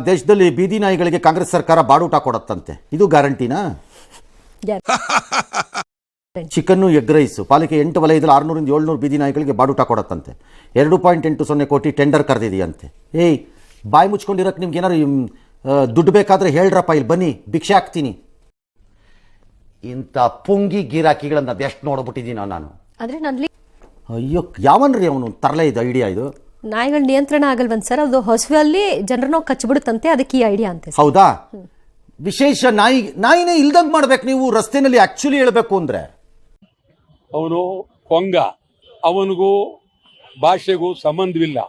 ದೇಶದಲ್ಲಿ ಬೀದಿ ನಾಯಿಗಳಿಗೆ ಕಾಂಗ್ರೆಸ್ ಸರ್ಕಾರ ಬಾಡೂಟ ಕೊಡತ್ತಂತೆ, ಇದು ಗ್ಯಾರಂಟಿನಾ? ಚಿಕನ್ನು ಎಗ್ ರೈಸು ಪಾಲಿಕೆ 8 ವಲಯದಲ್ಲಿ 600ರಿಂದ 700 ಬೀದಿ ನಾಯಿಗಳಿಗೆ ಬಾಡೂಟ ಕೊಡತ್ತಂತೆ. 2.80 ಕೋಟಿ ಟೆಂಡರ್ ಕರೆದಿದೆಯಂತೆ. ಏಯ್, ಬಾಯಿ ಮುಚ್ಕೊಂಡಿರೋಕ್ಕೆ ನಿಮ್ಗೆ ಏನಾರು ದುಡ್ಡು ಬೇಕಾದರೆ ಹೇಳ್ರಪ್ಪ, ಇಲ್ಲಿ ಬನ್ನಿ, ಭಿಕ್ಷೆ ಹಾಕ್ತೀನಿ. ಇಂಥ ಪುಂಗಿ ಗಿರಾಕಿಗಳನ್ನು ಅದೆಷ್ಟು ನೋಡ್ಬಿಟ್ಟಿದ್ದೀನೋ ನಾನು. ಆದರೆ ನಲ್ಲಿ ಅಯ್ಯೋ, ಯಾವನ್ರಿ ಅವನು ತರಲೇ ಇದು ಐಡಿಯಾ? ಇದು ನಾಯಿಗಳ ನಿಯಂತ್ರಣ ಆಗಲ್ವಂತ ಸರ್, ಅದು ಹಸುವಲ್ಲಿ ಜನರನ್ನ ಕಚ್ಚಿಬಿಡುತ್ತಂತೆ, ಅದಕ್ಕೆ ಈ ಐಡಿಯಾ ಅಂತೆ. ಹೌದಾ? ವಿಶೇಷ ನಾಯಿನೇ ಇಲ್ದಂಗೆ ಮಾಡ್ಬೇಕು ನೀವು ರಸ್ತೆನಲ್ಲಿ. ಆಕ್ಚುಲಿ ಹೇಳ್ಬೇಕು ಅಂದ್ರೆ ಅವನು ಕೊಂಗ, ಅವನಿಗೂ ಭಾಷೆಗೂ ಸಂಬಂಧವಿಲ್ಲ.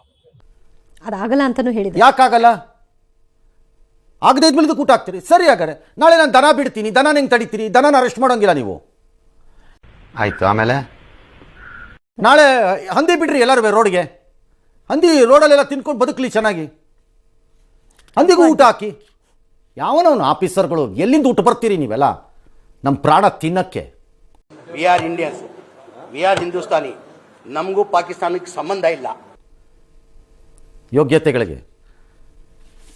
ಅದಾಗಲ್ಲ ಅಂತಾನು ಹೇಳಿದೆ. ಯಾಕಾಗಲ್ಲ? ಆಗದೆ ಇದ್ಮೇಲೆ ಊಟ ಹಾಕ್ತೀರಿ, ಸರಿ. ಹಾಗಾದ್ರೆ ನಾಳೆ ನಾನು ದನ ಬಿಡ್ತೀನಿ, ದನ ಹೆಂಗೆ ತಡಿತೀರಿ? ದನನ ಅರೆಸ್ಟ್ ಮಾಡೋಂಗಿಲ್ಲ ನೀವು. ಆಯ್ತು, ಆಮೇಲೆ ನಾಳೆ ಹಂದಿ ಬಿಡ್ರಿ ಎಲ್ಲರೂ ರೋಡ್ಗೆ. ಹಂದಿ ರೋಡಲ್ಲೆಲ್ಲ ತಿನ್ಕೊಂಡು ಬದುಕಲಿ ಚೆನ್ನಾಗಿ. ಹಂದಿಗೂ ಊಟ ಹಾಕಿ. ಯಾವನವನು ಆಫೀಸರ್ಗಳು, ಎಲ್ಲಿಂದ ಊಟ ಬರ್ತೀರಿ ನೀವೆಲ್ಲ ನಮ್ಮ ಪ್ರಾಣ ತಿನ್ನಕ್ಕೆ? We are Indians, we are Hindustani. ನಮಗೂ ಪಾಕಿಸ್ತಾನಕ್ಕೆ ಸಂಬಂಧ ಇಲ್ಲ. ಯೋಗ್ಯತೆಗಳಿಗೆ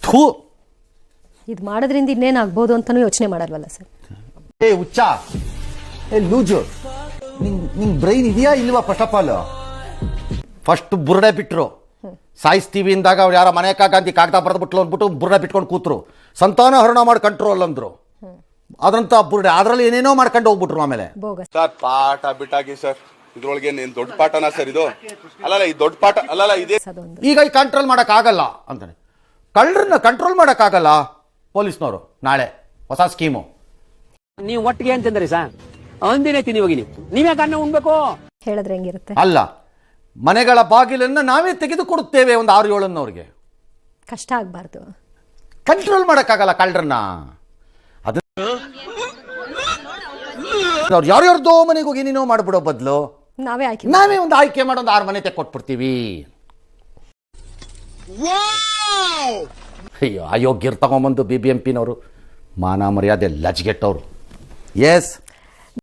ಥೂ. ಇದು ಮಾಡೋದ್ರಿಂದ ಇನ್ನೇನಾಗ್ಬೋದು ಅಂತಾನು ಯೋಚನೆ ಮಾಡಲ್ವಲ್ಲ ಸರ್? ಏ ಹುಚ್ಚ, ಏ ಲೂಜು, ನಿಂಗೆ ಬ್ರೈನ್ ಇದೆಯಾ ಇಲ್ವಾ? ಫಸ್ಟ್ ಆಫ್ ಆಲ್ ಫಸ್ಟ್ ಬುರ್ಡೆ ಬಿಟ್ರು. ಸಾಯಿಸ್ತೀವಿ ಅಂದಾಗ ಅವ್ರು ಯಾರ ಮನೆ ಕಾಗಂತಿ ಕಾಗದ ಬರೆದ್ಬಿಟ್ಲು ಅಂದ್ಬಿಟ್ಟು ಬುರ್ಡೆ ಬಿಟ್ಕೊಂಡು ಕೂತ್ರು. ಸಂತಾನ ಹರಣ ಮಾಡಿ ಕಂಟ್ರೋಲ್ ಅಂದ್ರು. ಅದ್ರಂತ ಬುರ್ಡೆ ಅದರಲ್ಲಿ ಏನೇನೋ ಮಾಡ್ಕೊಂಡು ಹೋಗ್ಬಿಟ್ರು. ಆಮೇಲೆ ಸರ್ ಪಾಠ ಬಿಟ್ಟಾಗಿ ಸರ್, ಇದ್ರೊಳಗೆ ಏನ್ ದೊಡ್ಡ ಪಾಠನಾ ಸರ್ ಇದು? ಅಲ್ಲಲ್ಲ, ಈ ದೊಡ್ಡ ಪಾಠ ಅಲ್ಲಲ್ಲ ಇದೇ. ಈಗ ಈ ಕಂಟ್ರೋಲ್ ಮಾಡಕ್ ಆಗಲ್ಲ ಅಂತಾನೆ. ಕಳ್ಳರನ್ನ ಕಂಟ್ರೋಲ್ ಮಾಡಕ್ ಆಗಲ್ಲ ಪೊಲೀಸ್ನವರು. ನಾಳೆ ಹೊಸ ಸ್ಕೀಮು. ನೀವು ಒಟ್ಟಿಗೆ ಅಂತಂದ್ರಿ ಸರ್, ಅಂದಿನೇ ತಿನ್ನಿ ಹೋಗಿ ನೀವೇ ಅನ್ನ ಉಣ್ಬೇಕು ಹೇಳಿದ್ರೆ ಹೆಂಗಿರುತ್ತೆ? ಅಲ್ಲ, ಮನೆಗಳ ಬಾಗಿಲನ್ನ ನಾವೇ ತೆಗೆದು ಕೊಡುತ್ತೇವೆ ಒಂದು 6-7 ಅವ್ರಿಗೆ. ಕಷ್ಟ ಆಗ್ಬಾರ್ದು. ಕಂಟ್ರೋಲ್ ಮಾಡಕ್ಕಾಗಲ್ಲ ಕಳ್ಳರನ್ನ. ಅದು ಅವ್ರು ಯಾರ್ಯಾರ್ದೋ ಮನೆಗೆ ಹೋಗಿ ಏನೇನೋ ಮಾಡ್ಬಿಡೋ ಬದಲು ನಾವೇ ಒಂದು ಆಯ್ಕೆ ಮಾಡೋ 6 ಮನೆ ತೆಕ್ಕೊಟ್ಬಿಡ್ತೀವಿ. ಅಯ್ಯೋ, ಅಯೋಗ್ಯರು ತಗೊಂಬಂದು BBMP ನವರು ಮಾನ ಮರ್ಯಾದೆ ಲಜ್ಗೆಟ್ಟವ್ರು. ಎಸ್,